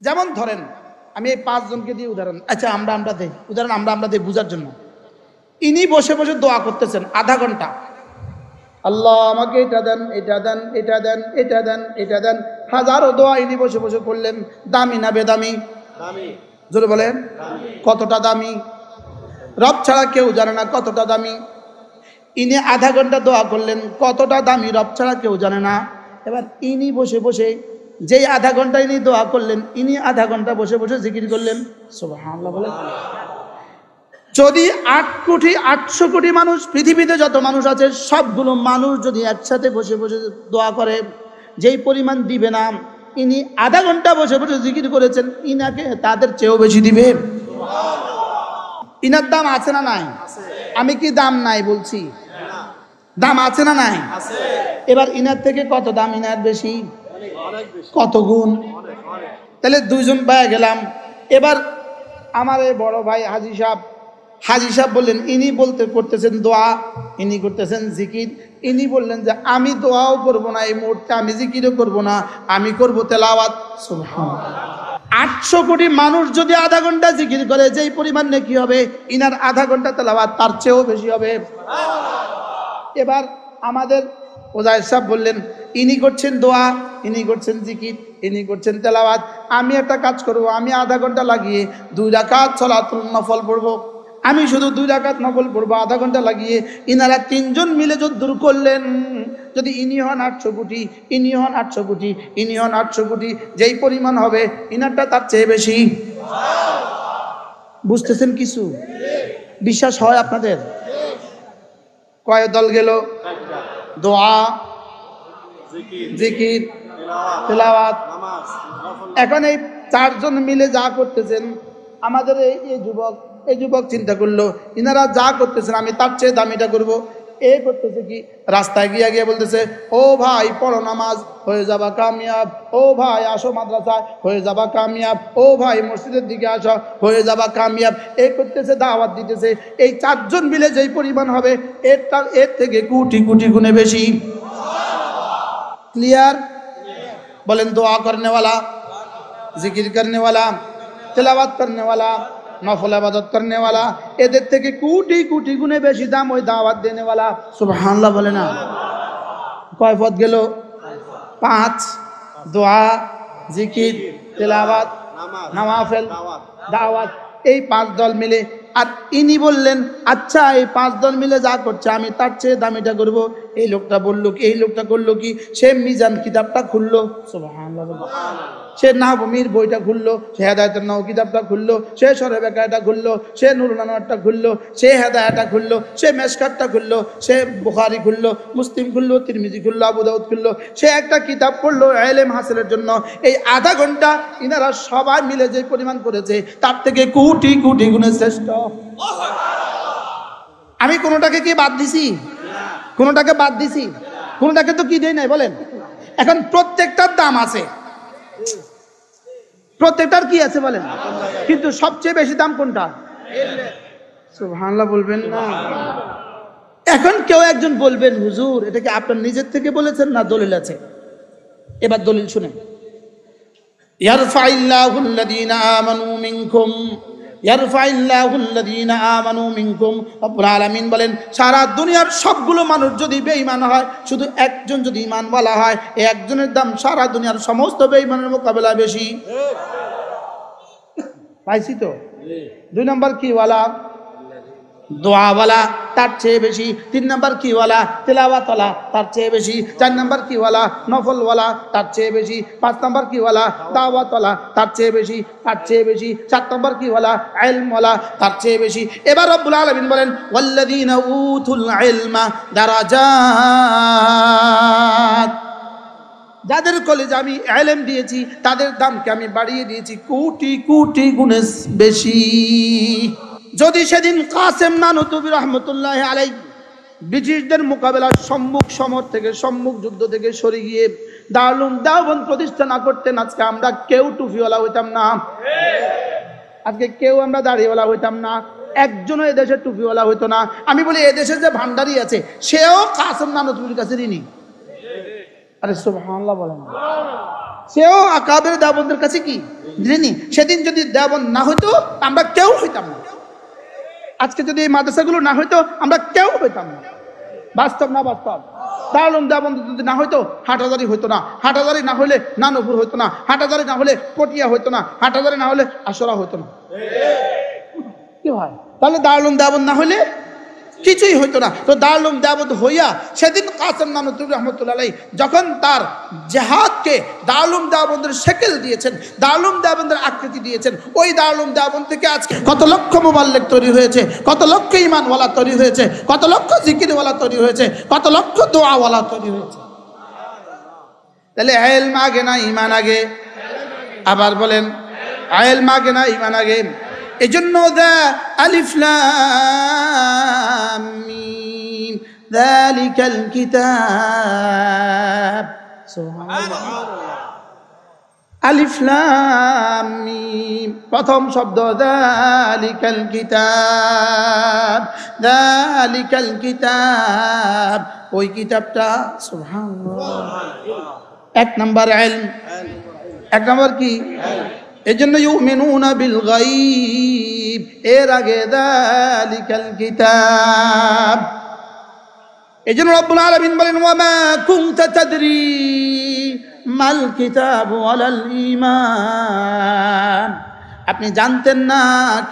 যেমন ধরেন আমি এই 5 জনকে দিয়ে উদাহরণ, আচ্ছা আমরা দেই উদাহরণ, আমরা দেই বোঝার জন্য। ইনি বসে বসে দোয়া করতেছেন আধা ঘন্টা, আল্লাহ আমাকে এটা দেন, এটা দেন, এটা দেন, এটা দেন, এটা দেন, হাজারো দোয়া ইনি বসে বসে করলেন। দামি না বেদামি? জোরে বলেন কতটা দামি? রব ছাড়া কেউ জানে না কতটা দামি। ইনি আধা ঘন্টা দোয়া করলেন, কতটা দামি রব ছাড়া কেউ জানে না। এবার ইনি বসে বসে যেই আধা ঘন্টা ইনি দোয়া করলেন, ইনি আধা ঘন্টা বসে বসে জিকির করলেন। সুবহানাল্লাহ বলেন। যদি 8 কোটি মানুষ, পৃথিবীতে যত মানুষ আছে সবগুলো মানুষ যদি একসাথে বসে বসে দোয়া করে, যেই পরিমাণ দিবে না ইনি আধা ঘন্টা বসে বসে জিকির করেছেন, ইনাকে তাদের চেয়েও বেশি দিবে। ইনার দাম আছে না নাই? আমি কি দাম নাই বলছি? দাম আছে না নাই? এবার ইনার থেকে কত দাম ইনার বেশি? কত গুণ? তাহলে 2 জন পায়ে গেলাম। এবার আমার এই বড় ভাই হাজী সাহেব বললেন, ইনি করতেছেন দোয়া, ইনি করতেছেন জিকির। ইনি বললেন যে আমি দোয়াও করব না এই মুহূর্তে, আমি জিকিরও করব না, আমি করব তেলাওয়াত। সুবহানাল্লাহ। 800 কোটি মানুষ যদি আধা ঘন্টা জিকির করে, যেই পরিমাণ নেকি হবে, ইনার আধা ঘন্টা তেলাওয়াত তার চেয়েও বেশি হবে। এবার আমাদের ওজায়ের সাহেব বললেন, ইনি করছেন দোয়া, ইনি করছেন জিকির, ইনি করছেন তেলাওয়াত। আমি একটা কাজ করব, আমি আধা ঘন্টা লাগিয়ে 2 রাকাত সালাতুল নফল পড়ব। আমি শুধু 2 রাকাত নফল পড়বো আধা ঘন্টা লাগিয়ে। ইনারা 3 জন মিলে যদ্দূর করলেন, যদি ইনি হন 800 কোটি, ইনি হন 800 কোটি, ইনি হন 800 কোটি, যেই পরিমাণ হবে ইনারটা তার চেয়ে বেশি। বুঝতেছেন কিছু? বিশ্বাস হয় আপনাদের? কয় দল গেল? দোয়া, জিকির, তেলাওয়াত। এখন এই 4 জন মিলে যা করতেছেন, আমাদের এই যুবক চিন্তা করলো, ইনারা যা করতেছেন আমি তার চেয়ে দামিটা করব। এ করতেছে কি, রাস্তায় গিয়ে বলতেছে, ও ভাই পড়ো নামাজ, হয়ে যাবা কামিয়াব। ও ভাই আসো মাদ্রাসায়, হয়ে যাবা কামিয়াব। ও ভাই মসজিদের দিকে আসো, হয়ে যাবা কামিয়াব। এ করতেছে, দাওয়াত দিতেছে। এই 4 জন মিলে যেই পরিমাণ হবে এর থেকে কোটি কোটি গুণে বেশি। ক্লিয়ার? বলেন দোয়া করনে वाला, জিকির করনে वाला, তেলাওয়াত করনে वाला, নফল ইবাদত করনে वाला, এদের থেকে কোটি কোটি গুণে বেশি দাম ওই দাওয়াত দেনে वाला। সুবহানাল্লাহ বলে না? কয় পদ গেল? 5। দোয়া, জিকির, তেলাওয়াত, নওয়াফিল, দাওয়াত। এই 5 দল মিলে। আর ইনি বললেন, আচ্ছা এই 5 দল মিলে যা করছে আমি তার চেয়ে দামিটা করব। এই লোকটা বললো কি, এই লোকটা করলো কি, সে মিজান কিতাবটা খুললো। সুবহানাল্লাহ। সে নাহবীর বইটা খুললো, সে হেদায়েতুন নাহ কিতাবটা খুললো, সে শরহ বেকায়দা খুললো, সে নুরুল আনোয়ারটা খুললো, সে হেদায়াতটা খুললো, সে মেশকাতটা খুললো, সে বুখারী খুললো, মুসলিম খুললো, তিরমিজি খুললো, আবু দাউদ খুললো। সে একটা কিতাব পড়লো ইলম হাসিলের জন্য। এই আধা ঘন্টা ইনারা সবাই মিলে যে পরিমাণ করেছে তার থেকে কোটি কোটি গুণে শ্রেষ্ঠ। আমি কোনোটাকে কি বাদ দিছি? কোনোটাকে বাদ দিছি? কোনোটাকে তো কি দেই নাই বলেন? এখন প্রত্যেকটার দাম আছে, প্রত্যেকটার কি আছে বলেন? কিন্তু সবচেয়ে বেশি দাম কোনটা? সুবহানাল্লাহ বলবেন না? এখন কেউ একজন বলবেন, হুজুর এটা কি আপনার নিজের থেকে বলেছেন না দলিল আছে? এবার দলিল শুনেন। ইয়ারফাইল্লাহুল্লাযীনা আমানু মিনকুম, ইয়ারফাইল্লাহুল্লাযীনা আমানু মিনকুম। রব্বুল আলামিন বলেন, সারা দুনিয়ার সবগুলো মানুষ যদি বেঈমান হয়, শুধু একজন যদি ঈমানওয়ালা হয়, এই একজনের দাম সারা দুনিয়ার সমস্ত বেঈমানের মোকাবেলায় বেশি। পাইছি তো? 2 নম্বর কি ওয়ালা? দোয়াওয়ালা, তার চেয়ে বেশি। 3 নম্বর কি ওয়ালা? তেলাওয়াতওয়ালা, তার চেয়ে বেশি। 4 নম্বর কি ওয়ালা? নফলওয়ালা, তার চেয়ে বেশি। 5 নম্বর কি ওয়ালা? দাওয়াতওয়ালা, তার চেয়ে বেশি, তার চেয়ে বেশি। 4 নম্বর কি ওয়ালা? ইলমওয়ালা, তার চেয়ে বেশি। এবার রব্বুল আলামিন বলেন, ওয়াল্লাযীনা উতুল ইলমা দারাজাত। যাদের কলেজে আমি ইলম দিয়েছি তাদের দামকে আমি বাড়িয়ে দিয়েছি কোটি কোটি গুণে বেশি। যদি সেদিন কাসেম নানুতুবি রহমতুল্লাহ আলাইহি ব্রিটিশদের মোকাবেলার সম্মুখ সমর থেকে, সম্মুখ যুদ্ধ থেকে সরে গিয়ে দারুল দেওবন্দ প্রতিষ্ঠা না করতেন, আজকে আমরা কেউ টুপিওয়ালা হইতাম না, আজকে কেউ আমরা দাড়িওয়ালা হইতাম না, একজনও এদেশের টুপিওয়ালা হইতো না। আমি বলি এদেশের যে ভান্ডারি আছে সেও কাসেম নানুতুবির কাছে ঋণী। আরে সুবহানাল্লাহ বলেন। সেও আকাবের দেওবন্দের কাছে কি ঋণী। সেদিন যদি দেওবন্দ না হইতো আমরা কেউ হইতাম না। আজকে যদি এই মাদ্রাসাগুলো না হইতো আমরা কেউ হইতাম না। বাস্তব না বাস্তব? দারুল উলুম দেওবন্দ যদি না হইতো হাটহাজারি হইতো না, হাটহাজারি না হলে নানুপুর হইতো না, হাটহাজারি না হলে পটিয়া হইতো না, হাটহাজারি না হলে আসরা হইতো না। কি হয় তাহলে? দারুল উলুম দেওবন্দ না হলে কিছুই হইতো না। তো দারুল উলুম দেওবন্দ হইয়া সেদিন কাসেম নানুতুবি রহমতুল্লাহ আলাইহি যখন তার জিহাদকে দারুল উলুম দেওবন্দের শেকেল দিয়েছেন, দারুল উলুম দেওবন্দের আকৃতি দিয়েছেন, ওই দারুল উলুম দেওবন্দ থেকে আজকে কত লক্ষ মুবাল্লিগ তৈরি হয়েছে, কত লক্ষ ঈমানওয়ালা তৈরি হয়েছে, কত লক্ষ জিকিরওয়ালা তৈরি হয়েছে, কত লক্ষ দোয়াওয়ালা তৈরি হয়েছে। তাহলে ইলম আগে না ঈমান আগে? আবার বলেন, ইলম আগে না ঈমান আগে? এজন্য দা আলিফ লাম মিম যালিকাল কিতাব, সুবহানাল্লাহ। আলিফ লাম মিম প্রথম শব্দ, যালিকাল কিতাব, যালিকাল কিতাব, ওই কিতাবটা। সুবহানাল্লাহ। এক নাম্বার ইলম, এক নাম্বার কি? এজন্য ইউমিনুনা বিল গায়ব, এর আগে যালিকাল কিতাব। এজন্য রব্বুল আলামিন বলেন, ওয়া মা কুনতা তাদরি মাল কিতাব ওয়ালাল ঈমান। আপনি জানতেন না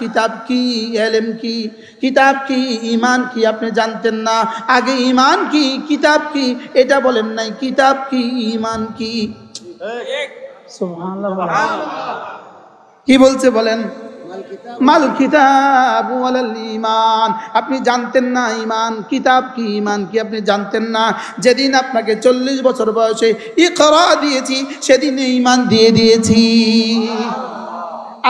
কিতাব কি, ইলম কি, কিতাব কি, ঈমান কি, আপনি জানতেন না। আগে ঈমান কি কিতাব কি এটা বলেন নাই, কিতাব কি ঈমান কি। সুবহানাল্লাহ। কি বলছে বলেন? মাল কিতাব ওয়ালাল ঈমান। আপনি জানতেন না ঈমান কিতাব কি, ঈমান কি আপনি জানতেন না। যেদিন আপনাকে 40 বছর বয়সে ইকরা দিয়েছি সেদিন ঈমান দিয়ে দিয়েছি।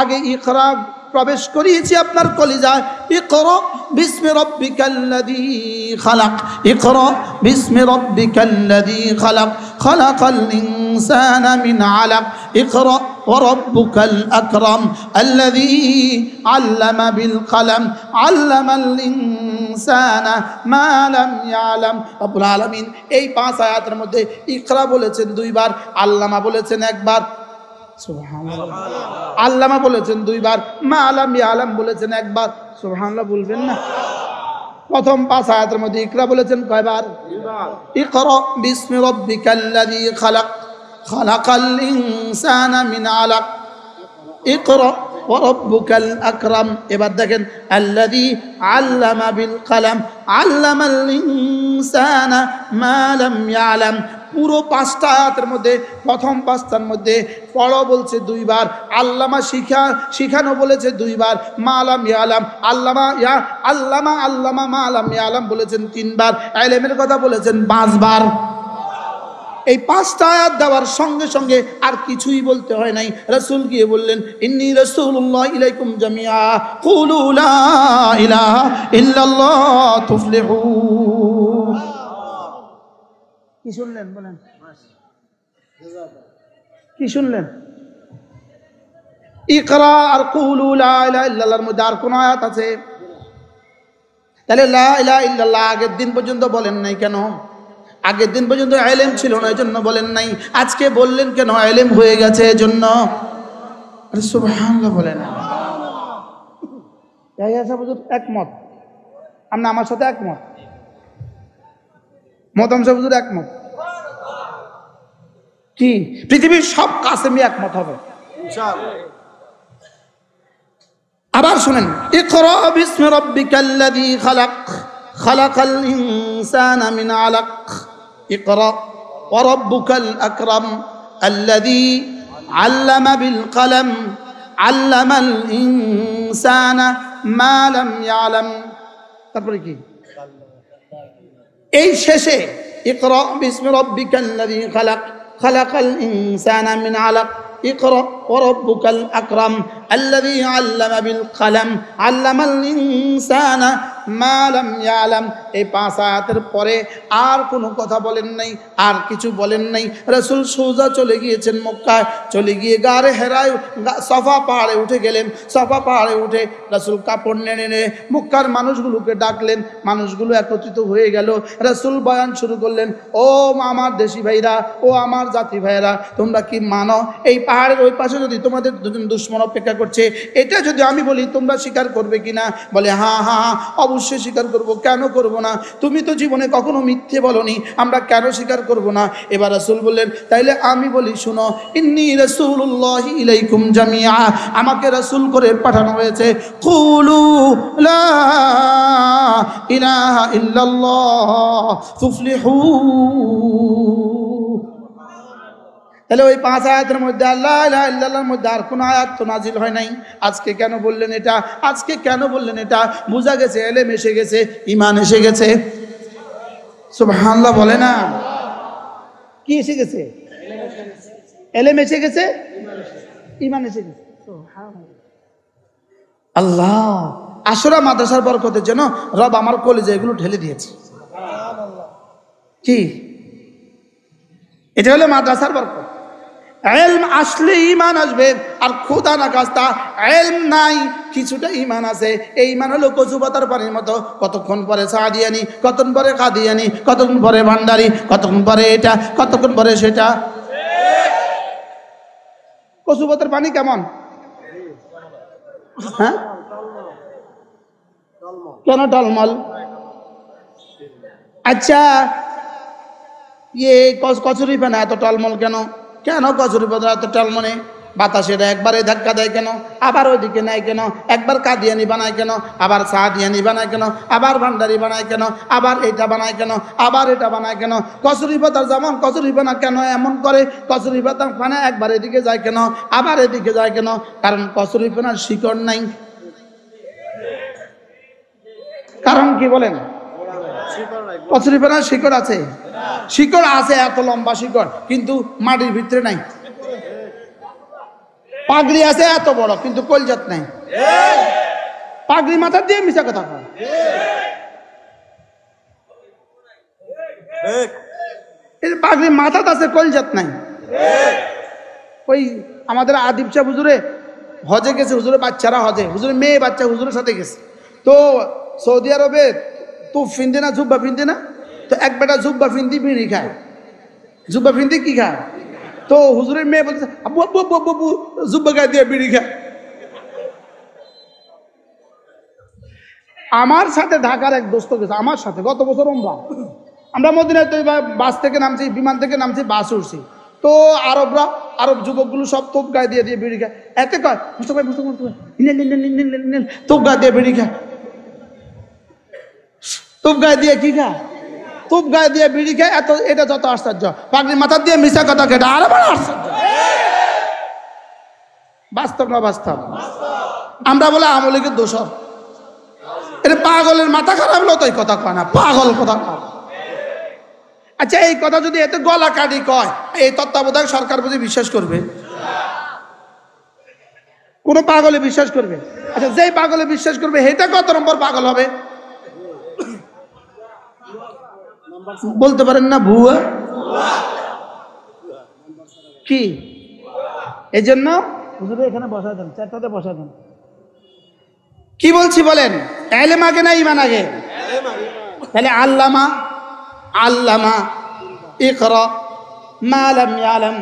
আগে ইকরা প্রবেশ করিয়েছি আপনার কলিজায়। ইকরা বিসমি রাব্বিকাল্লাযী খালাক, ইকরা বিসমি রাব্বিকাল্লাযী খালাক, খালাকাল ইনসানা মিন আলাক, ইকরা ওয়া রাব্বুকাল আকরাম আল্লাযী আল্লামা বিল কলম আল্লামাল ইনসানা মা লাম ইয়ালাম। রব্বুল আলামিন এই 5 আয়াতের মধ্যে ইকরা বলেছেন 2 বার, আল্লামা বলেছেন 1 বার। সুবহানাল্লাহ। আল্লামা বলেছেন 2 বার, মা লাম ইয়ালাম বলেছেন 1 বার। সুবহানাল্লাহ বলবেন না? প্রথম 5 আয়াতের মধ্যে ইকরা বলেছেন কয়বার? 2 বার। ইকরা বিসমি রাব্বিকাল্লাযী খালাক, খালাকাল ইনসানা মিন আলাক, ইকরা ওয়া রাব্বুকাল আকরাম। এবার দেখেন, আল্লাযী আল্লামা বিল কলম আল্লামাল ইনসানা মা লাম ইয়ালাম। পুরো 5টা আয়াতের মধ্যে প্রথম 5টার মধ্যে পড়ো বলছে 2 বার, আল্লামা শিখানো বলেছে 2 বার, মা লাম ইয়ালাম আল্লামা আল্লামা মা লাম ইয়ালাম বলেছেন 3 বার, ইলমের কথা বলেছেন 5 বার। এই 5টা আয়াত দেওয়ার সঙ্গে সঙ্গে আর কিছুই বলতে হয় নাই। রাসূল গিয়ে বললেন, ইন্নী রাসূলুল্লাহ ইলাইকুম জামিআ কুলু লা ইলাহা ইল্লাল্লাহ তুফলিহুন। কি শুনলেন বলেন? কি শুনলেন? ইকরা আর কুলু লা ইলাহা ইল্লাল্লাহর মধ্যে আর কোন আয়াত আছে? তাহলে লা ইলাহা ইল্লাল্লাহ আগের দিন পর্যন্ত বলেন নাই কেন? আগের দিন পর্যন্ত ইলম ছিল না এজন্য বলেন নাই। আজকে বললেন কেন? ইলম হয়ে গেছে এজন্য। আরে সুবহানাল্লাহ বলেন। ইয়াহিয়া সাহেব হুজুর একমত? আপনি আমার সাথে একমত? মতাম সাহেব হুজুর একমত? কি পৃথিবীর সব কাসেমি একমত হবে ইনশাআল্লাহ। আবার শুনেন, ইকরা বিসমি রাব্বিকাল্লাযী খালাক, খালাকাল ইনসানা মিন আলাক, ইকরা ওয়া রাব্বুকাল আকরাম আল্লাযী আল্লামা বিল কলম আল্লামাল ইনসানা মা লাম ইয়ালাম। তারপরে কি? এই শেষে ইকরা বিসমি রাব্বিকাল্লাযী খালাক, খালাকাল ইনসানা মিন আলাক, ইকরা ওয়া রাব্বুকাল আকরাম আল্লাযী আল্লামা বিল কলম আল্লামাল ইনসানা মা লাম ইয়ালাম। এই 5 আয়াতের পরে আর কোনো কথা বলেন নাই, আর কিছু বলেন নাই। রাসূল সোজা চলে গিয়েছেন মক্কায়, চলে গিয়ে গারে হেরায় সফা পাহাড়ে উঠে গেলেন। সফা পাহাড়ে উঠে রাসূল কাপড় নেড়ে মক্কার মানুষগুলোকে ডাকলেন, মানুষগুলো একত্রিত হয়ে গেল। রাসূল বয়ান শুরু করলেন, ও আমার দেশি ভাইরা, ও আমার জাতি ভাইরা, তোমরা কি মানো এই পাহাড়ের ওই পাশে যদি তোমাদের দুজন দুশমন অপেক্ষা করছে, এটা যদি আমি বলি তোমরা স্বীকার করবে কিনা? বলে হ্যাঁ হ্যাঁ হ্যাঁ, অবশ্যই স্বীকার করব, কেন করব না? তুমি তো জীবনে কখনো মিথ্যে বলনি, আমরা কেন স্বীকার করব না? এবার রাসূল বললেন, তাইলে আমি বলি শুনো, ইন্নী রাসূলুল্লাহি ইলাইকুম জামিআ, আমাকে রাসূল করে পাঠানো হয়েছে। কুলু লা ইলাহা ইল্লাল্লাহ তুফলিহু। তাহলে ওই 5 আয়াতের মধ্যে আল্লাহ ইলাহা ইল্লাল্লাহর মধ্যে আর কোন আয়াত তো নাজিল হয় নাই। আজকে কেন বললেন এটা? আজকে কেন বললেন এটা? বোঝা গেছে ইলম এসে গেছে, ঈমান এসে গেছে। সুবহানাল্লাহ বলে না? কি এসে গেছে? ইলম এসে গেছে, ঈমান এসে গেছে। সুবহানাল্লাহ। আল্লাহ, আশুরা মাদ্রাসার বরকতের জন্য রব আমার কলিজা এগুলো ঢেলে দিয়েছে। কি এটা হলো মাদ্রাসার বরকত। ইলম আসলে ঈমান আসবে, আর খোদা না কাস্তা ইলম নাই, কিছুটা ঈমান আছে। এই ঈমান হলো কচু পাতার পানির মতো, কতক্ষণ পরে সাদিয়ানি, কতক্ষণ পরে কাদিয়ানি, কতক্ষণ পরে ভান্ডারি, কতক্ষণ পরে এটা, কতক্ষণ পরে সেটা। কচু পাতার পানি কেমন? হ্যাঁ, কেন টলমল? আচ্ছা, কচুরি পানা এত টলমল কেন? কেন কচুরি পানা এত টলমলে? বাতাসের একবারে ধাক্কা দেয় কেন? আবার ওইদিকে নেয় কেন? একবার কাদিয়ানি বানায় কেন? আবার সাদিয়ানি বানায় কেন? আবার ভান্ডারি বানায় কেন? আবার এটা বানায় কেন? আবার এটা বানায় কেন? কচুরি পাতার যেমন কচুরি পানা কেন এমন করে? কচুরি পাতার পানা একবার এদিকে যায় কেন? আবার এদিকে যায় কেন? কারণ কচুরি পানার শিকড় নাই। কারণ কি বলেন? কচুরি পানার শিকড় আছে, শিকড় আছে, এত লম্বা শিকড়, কিন্তু মাটির ভিতরে নাই। পাগড়ি আছে এত বড়, কিন্তু কলজাত নাই। পাগড়ি মাথা দিয়ে মিশা কথা কয়। পাগড়ি মাথাতে আছে, কলজাত নাই। ওই আমাদের আদিব শাহ হুজুরে হজে গেছে, হুজুরের বাচ্চারা হজে, হুজুরের মেয়ে বাচ্চা হুজুরের সাথে গেছে। তো সৌদি আরবে তুফ ফিনতে না, জুব্বা ফিনতে না, তো এক বেটা জুব্বা ফিন্দি বিড়ি খায়। জুব্বা ফিন্দি কি খায়? তো হুজুরের মেয়ে বলছে, আব্বু আব্বু আব্বু আব্বু আব্বু, জুব্বা গায়ে দিয়ে বিড়ি খায়। আমার সাথে ঢাকার এক দোস্ত গেছে আমার সাথে গত বছর আমরা মদিনায় তো বাস থেকে নামছি, বিমান থেকে নামছি, বাস উঠছি। তো আরবরা, আরব যুবকগুলো সব তোপ গায়ে দিয়ে দিয়ে বিড়ি খায়। এতে কয় মুস্তফা মুস্তফা তোপ গায়ে দিয়ে বিড়ি খায়। তোপ গায়ে দিয়ে কি খায়? তোপ গায়ে দিয়ে বিড়ি খায়। এত এটা যত আশ্চর্য, পাগড়ি মাথা দিয়ে মিশা কথা কেটা আরো বড় আশ্চর্য। বাস্তব না বাস্তব? আমরা বলে আমলিকের দোষর, এটা পাগলের মাথা খারাপ হলো তো এই কথা কয় না, পাগল কথা কয়। আচ্ছা, এই কথা যদি এত গলা কাটি কয়, এই তত্ত্বাবধায়ক সরকার বুঝি বিশ্বাস করবে? কোন পাগলে বিশ্বাস করবে? আচ্ছা, যেই পাগলে বিশ্বাস করবে এটা কত নম্বর পাগল হবে? বলতে পারেন না ভুয়া? কি এই জন্য হুজুরে এখানে বসায় দেন, চারটাতে বসায় দেন। কি বলছি বলেন? ইলম আগে না ঈমান আগে? তাহলে আল্লামা আল্লামা ইকরা মা লাম ইয়ালাম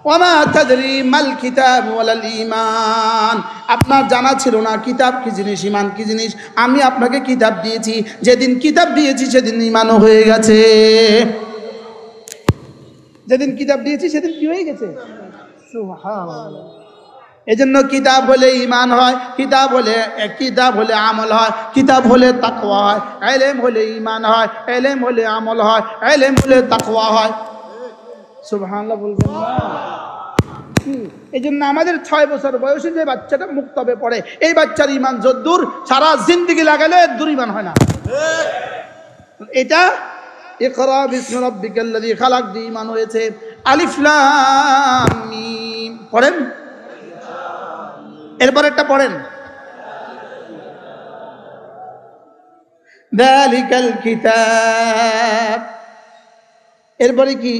ওয়া মা তাদরি মাল কিতাব ওয়ালাল ঈমান। আপনার জানা ছিল না কিতাব কি জিনিস, ঈমান কি জিনিস। আমি আপনাকে কিতাব দিয়েছি, যেদিন কিতাব দিয়েছি সেদিন ঈমানও হয়ে গেছে। যেদিন কিতাব দিয়েছি সেদিন কি হয়ে গেছে? সুবহানাল্লাহ। এজন্য কিতাব হলে ঈমান হয়, কিতাব হলে আমল হয়, কিতাব হলে তাকওয়া হয়, ইলম হলে ঈমান হয়, ইলম হলে আমল হয়, ইলম হলে তাকওয়া হয়। সুবহানাল্লাহ বলবেন না? এজন্য আমাদের 6 বছর বয়সে যে বাচ্চাটা মুক্তবে পড়ে, এই বাচ্চার ঈমান যদ্দূর, সারা জিন্দেগি লাগালে দূর ঈমান হয় না। এটা ইকরা বিসমি রাব্বিকাল্লাযী খালাক দিয়ে ঈমান হয়েছে। আলিফ লাম মিম পড়েন, এরপর একটা পড়েন। যালিকাল কিতাব, এরপরে কি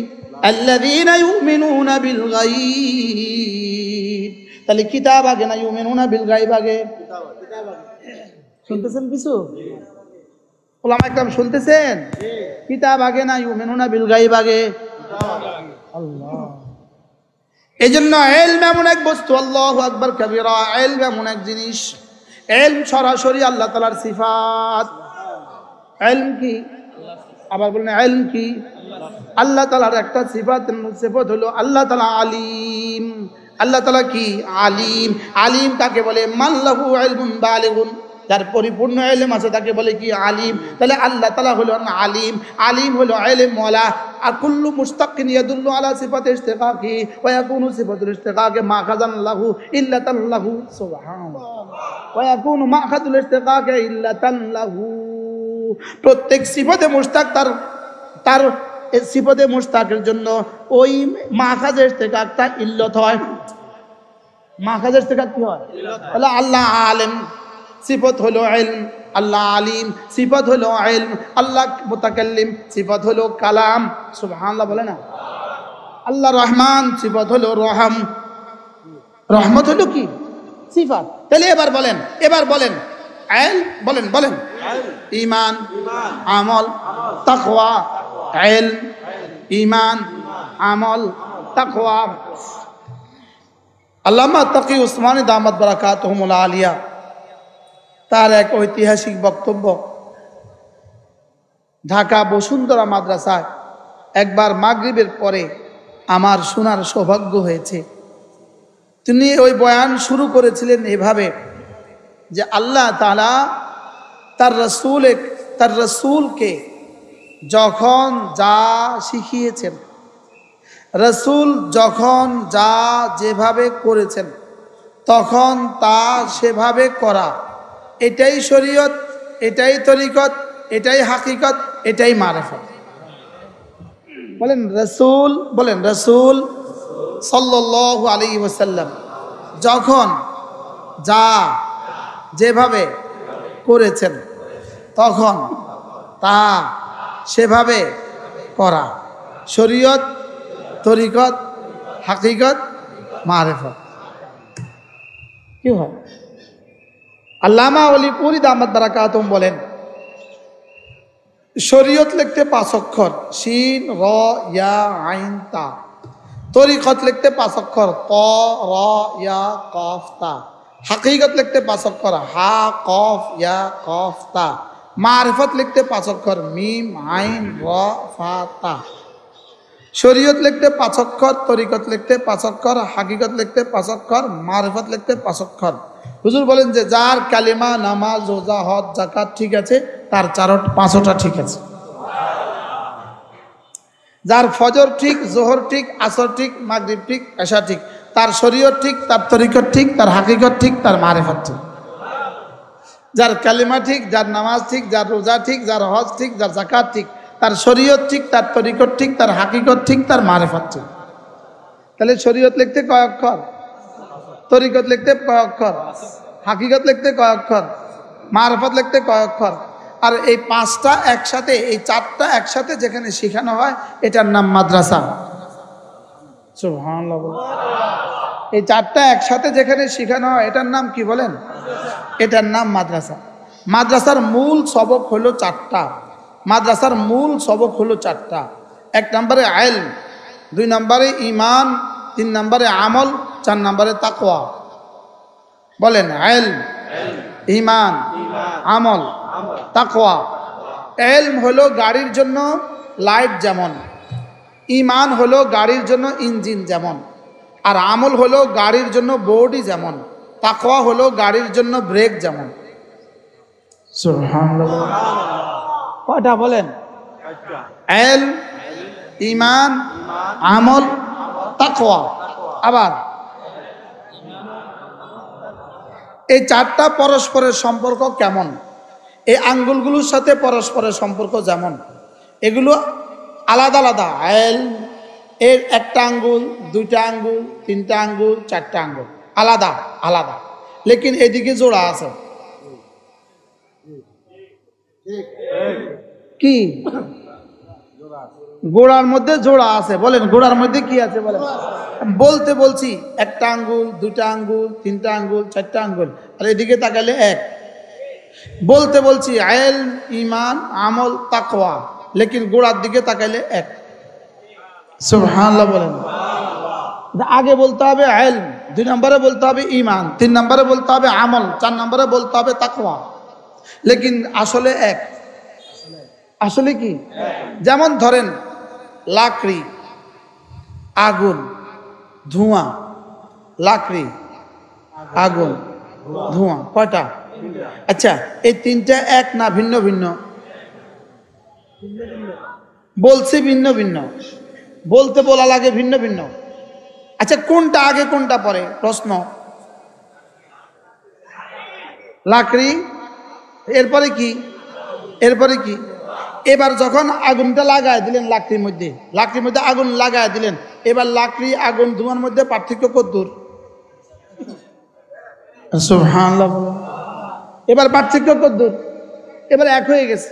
আল্লাযীনা ইউমিনুনা বিল গায়ব। তাহলে কিতাব আগে না ইউমিনুনা বিল গায়ব আগে? শুনতেছেন কিছু ওলামা একরাম, শুনতেছেন? কিতাব আগে না ইউমিনুনা বিল গায়ব আগে? আল্লাহ, এজন্য ইলম এমন এক বস্তু, আল্লাহু আকবার কাবীরা, ইলম এমন এক জিনিস, ইলম সরাসরি আল্লাহ তাআলার সিফাত। ইলম কি? আবার বলেন ইলম কি? আল্লাহ তাআলার একটা সিফাত হলো আল্লাহ তাআলা আলিম। আল্লাহ তাআলা কি? আলিম। আলিম কাকে বলে? মান লাহু ইলমুন বালিগুন, যার পরিপূর্ণ ইলম আছে তাকে বলে কি? আলিম। তাহলে আল্লাহ তাআলা হলো আলিম। আলিম হলো ইলম ওয়ালা। আর কুল্লু মুশতাকিন ইয়াদুল্লু আলা সিফাতি ইশতিকাকি ওয়া ইয়াকুনু সিফাতুল ইশতিকাকি মাখাযান লাহু ইল্লাতান লাহু, সুবহানাল্লাহ, ওয়া ইয়াকুনু মাখাযুল ইশতিকাকি ইল্লাতান লাহু। প্রত্যেক সিফাতে মুশতাক তার সিফাতে মুশতাকের জন্য ওই মাখাযের ইশতিকাকটা ইল্লত হয়। মাখাযের ইশতিকাক কি হয়? তাহলে আল্লাহ আলিম, সিফত হলো ইলম। আল্লাহ আলিম, সিফত হলো ইলম। আল্লাহ মুতাকাল্লিম, সিফত হলো কালাম। সুবহানাল্লাহ বলে না? আল্লাহ রহমান, সিফত হলো রহম। রহমত হলো কি? সিফাত। তাহলে এবার বলেন বলেন ঈমান, আমল, তাকওয়া। ইলম, ঈমান, আমল, তাকওয়া। আল্লামা তাকি উসমানী দামাত বারাকাতুহুমুল আলিয়া তার এক ঐতিহাসিক বক্তব্য, ঢাকা বসুন্ধরা মাদ্রাসায় একবার মাগরিবের পরে আমার শোনার সৌভাগ্য হয়েছে। তিনি ওই বয়ান শুরু করেছিলেন এভাবে যে আল্লাহ তাআলা তার রসুলকে যখন যা শিখিয়েছেন, রসুল যখন যা যেভাবে করেছেন তখন তা সেভাবে করা, এটাই শরীয়ত, এটাই তরিকত, এটাই হাকিকত, এটাই মারিফত। বলেন রসুল সাল্লাল্লাহু আলাইহি ওয়াসাল্লাম যখন যা যেভাবে করেছেন তখন তা সেভাবে করা, শরীয়ত, তরিকত, হাকিকত, মারিফত। কি হয়? আল্লামা ওলিপুরি দামাত বারাকাতুহুম বলেন, শরীয়ত লিখতে 5 অক্ষর, শিন র ইয়া আইন তা। তরিকত লিখতে 5 অক্ষর, ত র ইয়া কফ তা। হাকিকত লিখতে 5 অক্ষর, হা কফ ইয়া কফ তা। মারিফত লিখতে 5 অক্ষর, মিম আইন র ফা তা। শরীয়ত লিখতে 5 অক্ষর, তরিকত লিখতে 5 অক্ষর, হাকিকত লিখতে 5 অক্ষর, মারিফত লিখতে 5 অক্ষর। হুজুর বলেন যে যার কালিমা, নামাজ, রোজা, হজ, যাকাত ঠিক আছে তার 5টা ঠিক আছে। যার ফজর ঠিক, জোহর ঠিক, আসর ঠিক, মাগরিব ঠিক, এশা ঠিক, তার শরীয়ত ঠিক, তার তরিকত ঠিক, তার হাকিকত ঠিক, তার মারিফত ঠিক। যার কালিমা ঠিক, যার নামাজ ঠিক, যার রোজা ঠিক, যার হজ ঠিক, যার যাকাত ঠিক, তার শরীয়ত ঠিক, তার তরিকত ঠিক, তার হাকিকত ঠিক, তার মারিফত ঠিক। তাহলে শরীয়ত লিখতে কয় অক্ষর? তরিকত লিখতে কয় অক্ষর? হাকিকত লিখতে কয় অক্ষর? মারিফত লিখতে কয় অক্ষর? আর এই 5টা একসাথে, এই 4টা একসাথে যেখানে শেখানো হয় এটার নাম মাদ্রাসা। সুবহানাল্লাহ। এই 4টা একসাথে যেখানে শেখানো হয় এটার নাম কি বলেন? এটার নাম মাদ্রাসা। মাদ্রাসার মূল সবক হলো 4টা। মাদ্রাসার মূল সবক হলো 4টা। 1 নম্বরে ইলম, 2 নম্বরে ঈমান, 3 নম্বরে আমল, 4 নম্বরে তাকওয়া। বলেন ইলম, ঈমান, আমল, তাকওয়া। ইলম হলো গাড়ির জন্য লাইট যেমন, ঈমান হলো গাড়ির জন্য ইঞ্জিন যেমন, আর আমল হলো গাড়ির জন্য বডি যেমন, তাকওয়া হলো গাড়ির জন্য ব্রেক যেমন। সুবহানাল্লাহ। কয়টা বলেন? ইলম, ঈমান, আমল, তাকওয়া। আবার এই 4টা পরস্পরের সম্পর্ক কেমন? এই আঙ্গুলগুলোর সাথে পরস্পরের সম্পর্ক যেমন, এগুলো আলাদা আলাদা। ইলম এর 1টা আঙ্গুল, 2টা আঙ্গুল, 3টা আঙ্গুল, 4টা আঙ্গুল, আলাদা আলাদা, লেকিন এদিকে জোড়া আছে। কি গোড়ার মধ্যে জোড়া আছে? বলেন গোড়ার মধ্যে কি আছে বলেন? বলতে বলছি একটা আঙ্গুল, দুটা আঙ্গুল, তিনটা আঙ্গুল, চারটা আঙ্গুল, আর এদিকে তাকালে এক। বলতে বলছি ইলম, ঈমান, আমল, তাকওয়া, লেকিন গোড়ার দিকে তাকাইলে এক। সুবহানাল্লাহ বলেন। আগে বলতে হবে ইলম, 2 নম্বরে বলতে হবে ঈমান, 3 নম্বরে বলতে হবে আমল, 4 নম্বরে বলতে হবে তাকওয়া, লেকিন আসলে এক। আসলে কি? যেমন ধরেন লাকড়ি, আগুন, ধোঁয়া। লাকড়ি, আগুন, ধোঁয়া, কয়টা? আচ্ছা, এই তিনটা এক না ভিন্ন ভিন্ন? বলছে ভিন্ন ভিন্ন, বলতে বলা লাগে ভিন্ন ভিন্ন। আচ্ছা, কোনটা আগে কোনটা পরে? প্রশ্ন। লাকড়ি, এরপরে কি? এরপরে কি? এবার যখন আগুনটা লাগায় দিলেন লাকড়ির মধ্যে, লাকড়ির মধ্যে আগুন লাগায় দিলেন, এবার লাকড়ি, আগুন, ধোঁয়ার মধ্যে পার্থক্য কতদূর? সুবহানাল্লাহ। এবার পার্থক্য কতদূর? এবার এক হয়ে গেছে।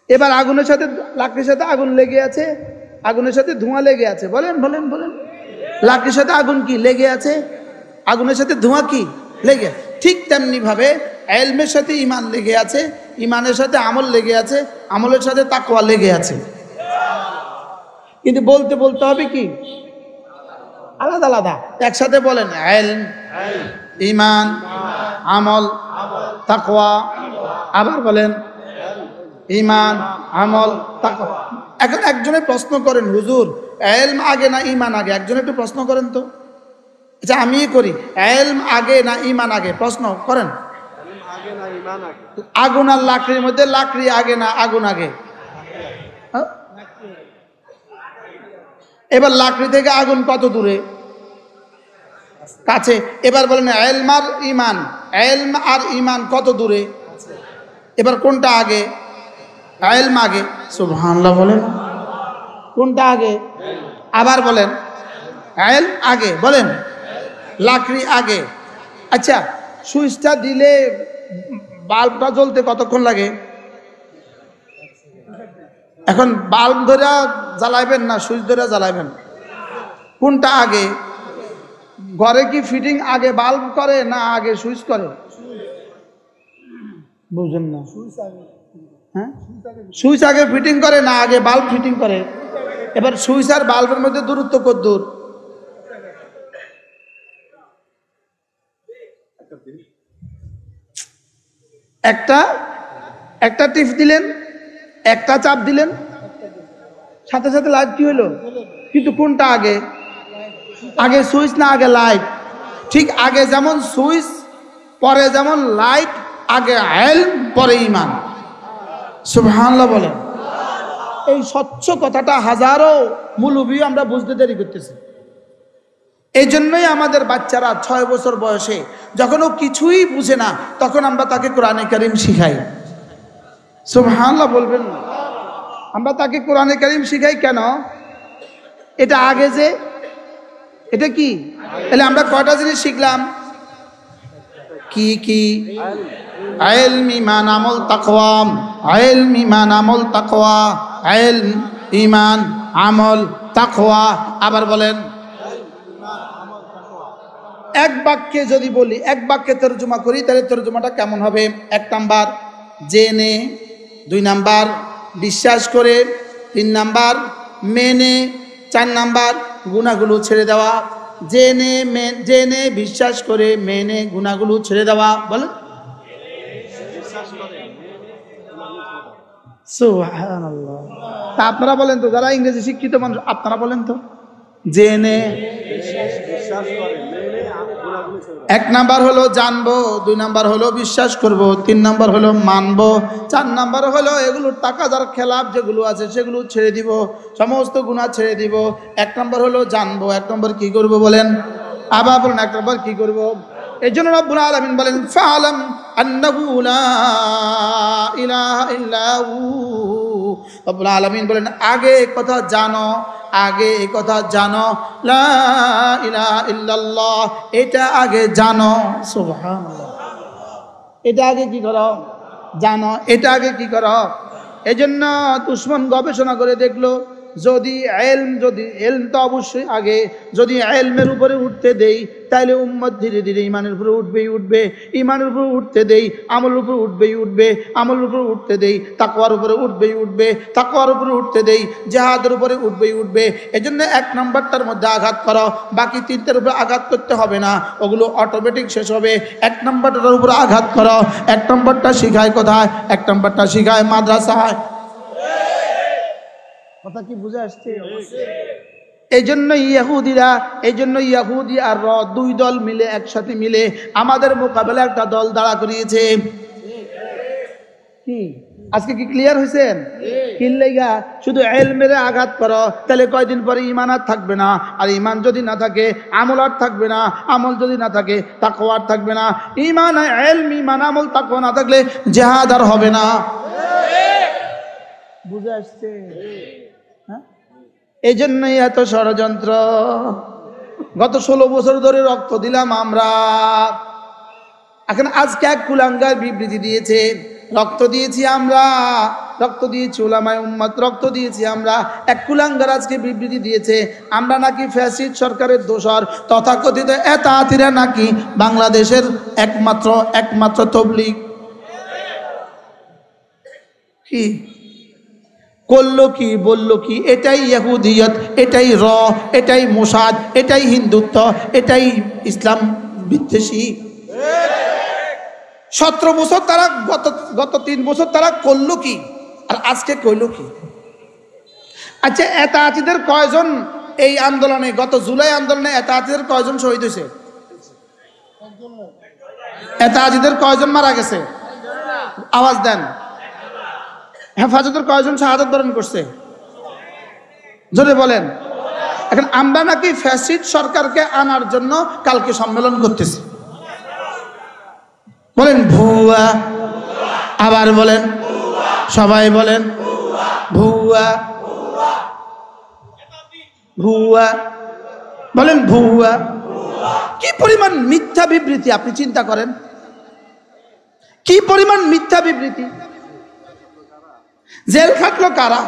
এবার আগুনের সাথে, লাকড়ির সাথে আগুন লেগে আছে, আগুনের সাথে ধোঁয়া লেগে আছে। বলেন বলেন বলেন। লাকড়ির সাথে আগুন কি লেগে আছে? আগুনের সাথে ধোঁয়া কি লেগে? ঠিক তেমনি ভাবে ইলমের সাথে ঈমান লেগে আছে, ঈমানের সাথে আমল লেগে আছে, আমলের সাথে তাকওয়া লেগে আছে। কিন্তু বলতে বলতে হবে কি আলাদা আলাদা। একসাথে বলেন ইলম, ঈমান, আমল, তাকওয়া। আবার বলেন ঈমান, আমল, তাকওয়া। এখন একজনে প্রশ্ন করেন, হুজুর ইলম আগে না ঈমান আগে? একজনে একটু প্রশ্ন করেন তো। আচ্ছা, আমি করি, ইলম আগে না ঈমান আগে? প্রশ্ন করেন। আগুন আর লাকড়ির মধ্যে লাকড়ি আগে না আগুন আগে? এবার লাকড়ি থেকে আগুন কত দূরে? কাছে। এবার বলেন ইলম আর ঈমান, ইলম আর ঈমান কত দূরে? এবার কোনটা আগে? ইলম আগে। সুবহানাল্লাহ বলেন। কোনটা আগে? আবার বলেন ইলম আগে। বলেন লাকড়ি আগে। আচ্ছা, সুইচটা দিলে বাল্বটা জ্বলতে কতক্ষণ লাগে? এখন বাল্ব ধরে জ্বালাইবেন না সুইচ ধরে জ্বালাইবেন? কোনটা আগে? ঘরে কি ফিটিং আগে বাল্ব করে না আগে সুইচ করে? বুঝেন না? হ্যাঁ, সুইচ আগে ফিটিং করে না আগে বাল্ব ফিটিং করে? এবার সুইচ আর বাল্বের মধ্যে দূরত্ব কত দূর? একটা একটা টিপ দিলেন, একটা চাপ দিলেন, সাথে সাথে লাইট কি হলো? কিন্তু কোনটা আগে? আগে সুইচ না আগে লাইট? ঠিক আগে যেমন সুইচ, পরে যেমন লাইট, আগে ইলম পরে ঈমান। সুবহানাল্লাহ বলেন। এই স্বচ্ছ কথাটা হাজারো মুলুবি আমরা বুঝতে দেরি করতেছি। এই জন্যই আমাদের বাচ্চারা 6 বছর বয়সে যখন ও কিছুই বুঝে না, তখন আমরা তাকে কোরআনে কারীম শিখাই। সুবহানাল্লাহ বলবেন না? আমরা তাকে কোরআনে কারীম শিখাই কেন? এটা আগে যে, এটা কি? তাহলে আমরা কয়টা জিনিস শিখলাম? কি কি? ইলম, ঈমান, আমল, তাকওয়া। ইলম, ঈমান, আমল, তাকওয়া। ইলম, ঈমান, আমল, তাকওয়া। আবার বলেন। এক বাক্যে যদি বলি, এক বাক্যে তরজমা করি, তাহলে তরজমাটা কেমন হবে? 1 নাম্বার জেনে, 2 নাম্বার বিশ্বাস করে, 3 নাম্বার মেনে, 4 নাম্বার গুনাহগুলো ছেড়ে দেওয়া। জেনে বিশ্বাস করে, মেনে গুনাহগুলো ছেড়ে দেওয়া। বলেন সুবহানাল্লাহ। তা আপনারা বলেন তো, যারা ইংরেজি শিক্ষিত মানুষ, আপনারা বলেন তো। জেনে, 1 নাম্বার হলো জানবো, 2 নাম্বার হলো বিশ্বাস করব, 3 নাম্বার হলো মানবো, 4 নাম্বার হলো এগুলোর তাকাদার খেলাফ যেগুলো আছে সেগুলো ছেড়ে দিব, সমস্ত গুনাহ ছেড়ে দিব। 1 নাম্বার হলো জানবো, 1 নাম্বার কি করব বলেন? আবার বলেন 1 নাম্বার কি করব? এই জন্য রব্বুল আলামিন বলেন ফালাম আন্নাহু লা ইলাহা ইল্লাহু। রব্বুল আলামিন বলেন আগে কথা জানো, আগে এই কথা জানো, লা ইলাহা ইল্লাল্লাহ, এটা আগে জানো। সুবহানাল্লাহ। এটা আগে কি করো? জানো, এটা আগে কি করো। এজন্য দুশমন গবেষণা করে দেখলো, যদি এলম তো অবশ্যই আগে, যদি এলমের উপরে উঠতে দেই তাইলে উম্মত ধীরে ধীরে ইমানের উপরে উঠবে, ইমানের উপরে উঠতে দেই আমলের উপরে উঠবে, আমলের উপরে উঠতে দেই তাকওয়ার উপরে উঠবে, তাকওয়ার উপরে উঠতে দেই জিহাদের উপরে উঠবে। এজন্য 1 নম্বরটার মধ্যে আঘাত করো, বাকি 3টার উপরে আঘাত করতে হবে না, ওগুলো অটোমেটিক শেষ হবে। 1 নম্বরটার উপরে আঘাত করো। 1 নম্বরটা শিখায় কোথায়? 1 নম্বরটা শিখায় মাদ্রাসায়। কথা কি বুঝে আসছে? এই জন্য ইয়াহুদি আর 2 দল মিলে একসাথে মিলে আমাদের মোকাবেলায় একটা দল দাঁড়া করিয়েছে। কি আজকে কি ক্লিয়ার হয়েছেন? কিল্লেগা শুধু ইলমের আঘাত করো, তাহলে কয়দিন পরে ঈমান আর থাকবে না, আর ঈমান যদি না থাকে আমল আর থাকবে না, আমল যদি না থাকে তাকওয়া আর থাকবে না। ঈমান ইলম, ঈমান আমল তাকওয়া না থাকলে জিহাদ আর হবে না। বুঝে আসছে? এই জন্যই এত ষড়যন্ত্র। গত 16 বছর ধরে রক্ত দিলাম আমরা, এখন আজকে এক কুলাঙ্গার বিবৃতি দিয়েছে, রক্ত দিয়েছি আমরা, রক্ত দিয়েছি উলামায়ে উম্মত, রক্ত দিয়েছি আমরা। এক কুলাঙ্গার আজকে বিবৃতি দিয়েছে আমরা নাকি ফ্যাসিস্ট সরকারের দোসর, তথাকথিত এতাতিরা নাকি বাংলাদেশের একমাত্র তবলিগ। কি করলো কি, বললো কি? এটাই ইহুদিয়ত, এটাই এটাই মোসাদ, এটাই হিন্দুত্ব, এটাই ইসলাম বিদ্বেষী। 17 বছর তারা গত 3 বছর তারা করলো কি, আর আজকে কইলো কি? আচ্ছা, এতাতিদের কয়জন এই আন্দোলনে, গত জুলাই আন্দোলনে এতাতিদের কয়জন শহীদ হয়েছে? এতাতিদের কয়জন মারা গেছে? আওয়াজ দেন। হেফাজতের কয়জন শাহাদাত বরণ করছে? জোরে বলেন। এখন আমরা নাকি ফ্যাসিস্ট সরকারকে আনার জন্য কালকে সম্মেলন করতেছি। বলেন ভুয়া, আবার বলেন, সবাই বলেন ভুয়া, ভুয়া, বলেন ভুয়া। কি পরিমাণ মিথ্যা বিবৃতি আপনি চিন্তা করেন, কি পরিমাণ মিথ্যা বিবৃতি। জেল খাটলো কারা?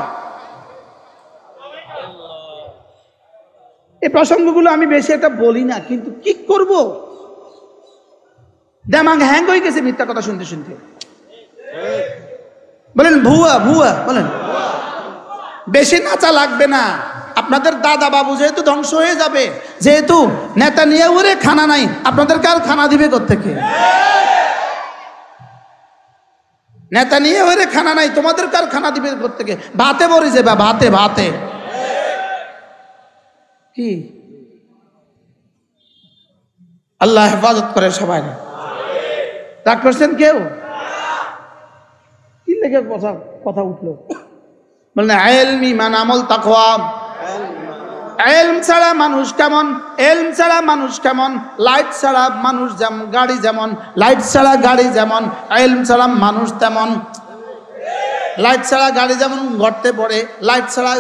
এই প্রসঙ্গগুলো আমি বেশি একটা বলি না, কিন্তু কি করব, দেমাগ হ্যাং হয়ে গেছে মিথ্যা কথা শুনতে শুনতে। বলেন ভুয়া, ভুয়া, বলেন। বেশি নাচা লাগবে না, আপনাদের দাদা বাবু যেহেতু ধ্বংস হয়ে যাবে, যেহেতু নেতানিয়াহুর খানা নাই, আপনাদের কার খানা দিবে কোত্থেকে? নেতানিয়াহুর খানা নাই, তোমাদের কার খানা দিবে কোত্থেকে? ভাতে বরি যাবে, ভাতে ভাতে। কি আল্লাহ হেফাজত করে সবাই। রাগ করছেন কেউ? কি লেগে কথা উঠলো? বলেন ইলম, ঈমান, আমল, তাকওয়া। ইলম ছাড়া মানুষ কেমন? ইলম ছাড়া মানুষ কেমন? লাইট ছাড়া মানুষ যেমন, গাড়ি যেমন, লাইট ছাড়া গাড়ি যেমন, ইলম ছাড়া মানুষ তেমন। লাইট ছাড়া গাড়ি যেমন গর্তে পড়ে, লাইট ছাড়া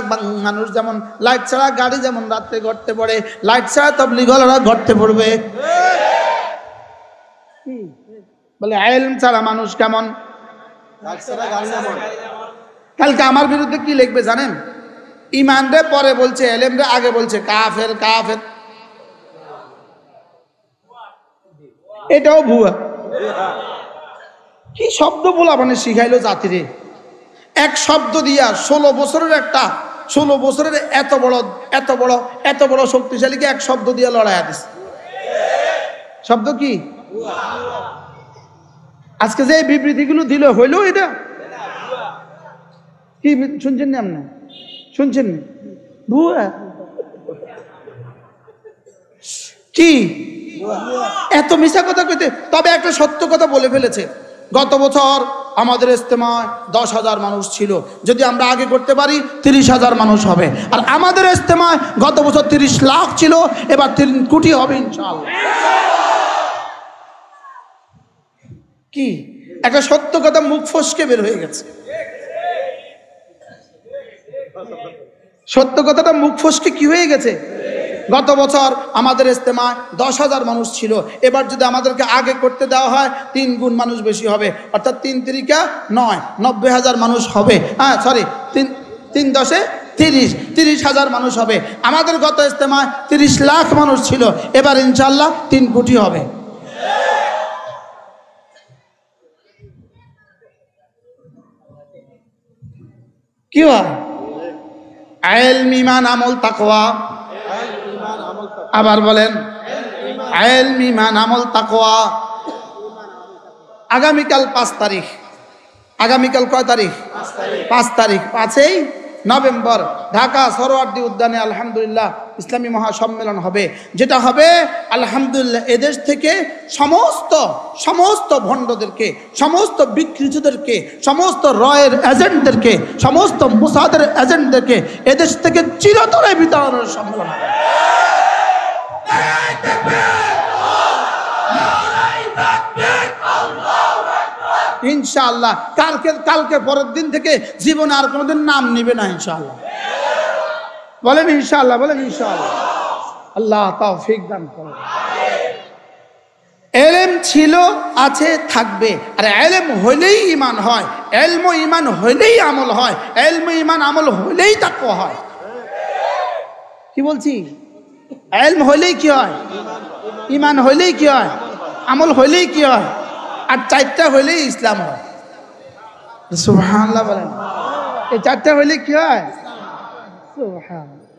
মানুষ যেমন, লাইট ছাড়া গাড়ি যেমন রাত্রে গর্তে পড়ে, লাইট ছাড়া তাবলীগওয়ালারা গর্তে পড়বে। বলে ইলম ছাড়া মানুষ কেমন? কালকে আমার বিরুদ্ধে কি লিখবে জানেন? ঈমান রে পরে বলছে, ইলম রে আগে বলছে, কাফের কাফের। এটাও ভুয়া। কি শব্দ বলা মানে শিখাইলো জাতিরে, এক শব্দ দিয়া 16 বছরের এত বড় শক্তিশালীকে এক শব্দ দিয়া লড়াইয়া দিছে। শব্দ কি? আজকে যে বিবৃতিগুলো দিল হইলো এটা কি শুনছেন না? আপনি শুনছেন? ভুয়া। কি এত মিছা কথা কইতে? তবে একটা সত্য কথা বলে ফেলেছে। গত বছর আমাদের ইজতেমায় 10,000 মানুষ ছিল, যদি আমরা আগে করতে পারি 30,000 মানুষ হবে। আর আমাদের ইজতেমায় গত বছর 30 লাখ ছিল, এবার 3 কোটি হবে ইনশাআল্লাহ। কি একটা সত্য কথা মুখ ফসকে বের হয়ে গেছে। সত্য কথাটা মুখ ফসকে কি হয়ে গেছে? গত বছর আমাদের ইজতেমায় 10,000 মানুষ ছিল, এবার যদি আমাদেরকে আগে করতে দেওয়া হয় 3 গুণ মানুষ বেশি হবে, অর্থাৎ 3 তিরিকা 9, 90,000 মানুষ হবে। হ্যাঁ সরি, 3 10 30,000 মানুষ হবে। আমাদের গত ইজতেমায় 30 লাখ মানুষ ছিল, এবার ইনশাআল্লাহ 3 কোটি হবে। কি হয়? ইলম, ঈমান, আমল, তাকওয়া। আবার বলেন, ইলম, ঈমান, আমল, তাকওয়া। আগামীকাল 5 তারিখ, আগামীকাল কয় তারিখ? 5 তারিখ, 5ই নভেম্বর ঢাকা সরোয়ার্দী উদ্যানে আলহামদুলিল্লাহ ইসলামী মহাসম্মেলন হবে। যেটা হবে আলহামদুলিল্লাহ এদেশ থেকে সমস্ত ভণ্ডদেরকে, সমস্ত বিকৃতদেরকে, সমস্ত রয়ের এজেন্টদেরকে, সমস্ত মুসাদের এজেন্টদেরকে এদেশ থেকে চিরতরে বিতাড়নের সম্মেলন হবে। ইনশাআল্লাহ কালকে পরের দিন থেকে জীবনে আর কোনোদিন নাম নিবে না ইনশাআল্লাহ। বলেন ইনশাআল্লাহ, বলেন ইনশাআল্লাহ। আল্লাহ তৌফিক দান করুন। ইলম ছিল, আছে, থাকবে। আর ইলম হইলেই ঈমান হয়, ইলম ঈমান হইলেই আমল হয়, ইলম ঈমান আমল হইলেই তাকওয়া হয়। কি বলছি? ইলম হইলেই কি হয়? ঈমান হইলেই কি হয়? আমল হইলেই কি হয়? আর 4টা হইলেই ইসলাম হয়। সুবহানাল্লাহ বলেন। এই 4টা হইলে কি হয়? সুবহানাল্লাহ।